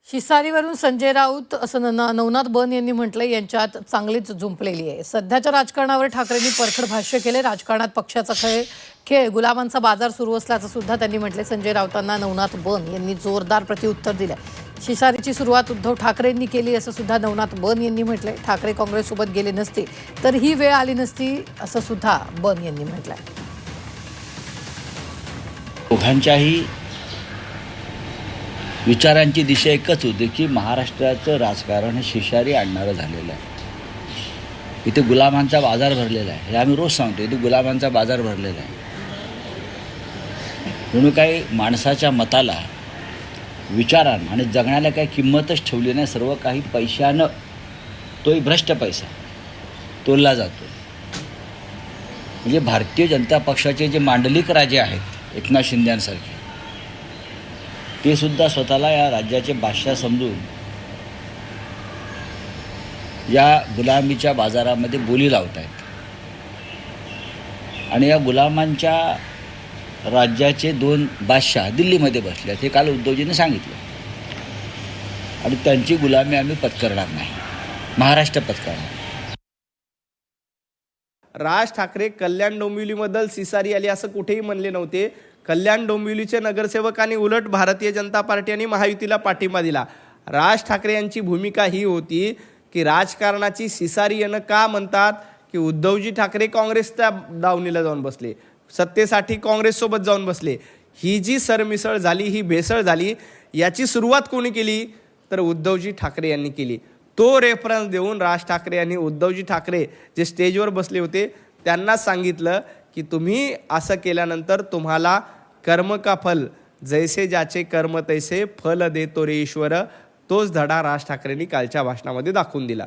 शिसारीवरून संजय राऊत असं नवनाथ बन यांनी म्हटलंय, यांच्यात चांगलीच जुंपलेली आहे. सध्याच्या राजकारणावर ठाकरेंनी परखड भाष्य केले. राजकारणात पक्षाचा खेळ गुलामांचा बाजार सुरू असल्याचं सुद्धा त्यांनी म्हटले. संजय राऊतांना नवनाथ बन यांनी जोरदार प्रत्युत्तर दिलं. शिसारीची सुरुवात उद्धव ठाकरेंनी केली असं सुद्धा नवनाथ बन यांनी म्हटलंय. ठाकरे काँग्रेससोबत गेले नसते तर ही वेळ आली नसती असं सुद्धा बन यांनी म्हटलंय. दोघांच्याही विचारांची दिशा एकच होती की महाराष्ट्राचं राजकारण हे शिशारी आणणारं झालेलं आहे. इथे गुलामांचा बाजार भरलेला आहे. हे आम्ही रोज सांगतो, इथे गुलामांचा बाजार भरलेला आहे. म्हणून काही माणसाच्या मताला, विचारांना आणि जगण्याला काही किंमतच ठेवली नाही. सर्व काही पैशानं, तोही भ्रष्ट पैसा तोलला जातो. म्हणजे भारतीय जनता पक्षाचे जे मांडलिक राजे आहेत, एकनाथ शिंदेसारखे, ते सुद्धा स्वतःला या राज्याचे बादशाह समजून या गुलामीच्या बाजारामध्ये बोली लावत आहेत. आणि या गुलामांच्या राज्याचे 2 बादशाह दिल्लीमध्ये बसले आहेत, हे काल उद्धवजींनी सांगितलं. आणि त्यांची गुलामी आम्ही पत्करणार नाही, महाराष्ट्र पत्करणार. राज ठाकरे कल्याण डोंबिवलीबद्दल सिसारी आली असं कुठेही म्हणले नव्हते. कल्याण डोंबिवलीचे नगरसेवकांनी उलट भारतीय जनता पार्टी आणि महायुतीला पाठिंबा दिला. राज ठाकरे यांची भूमिका ही होती की राजकारणाची सिसारी येणं का म्हणतात की उद्धवजी ठाकरे काँग्रेसच्या दावणीला जाऊन बसले, सत्तेसाठी काँग्रेससोबत जाऊन बसले. ही जी सरमिसळ झाली, ही भेसळ झाली, याची सुरुवात कोणी केली तर उद्धवजी ठाकरे यांनी केली. तो रेफरन्स देऊन राज ठाकरे यांनी उद्धवजी ठाकरे जे स्टेजवर बसले होते त्यांना सांगितलं की तुम्ही असं केल्यानंतर तुम्हाला कर्म का फल, जैसे ज्याचे कर्म तैसे फल देतो रे ईश्वर, तोच धडा राज ठाकरेंनी कालच्या भाषणामध्ये दाखवून दिला.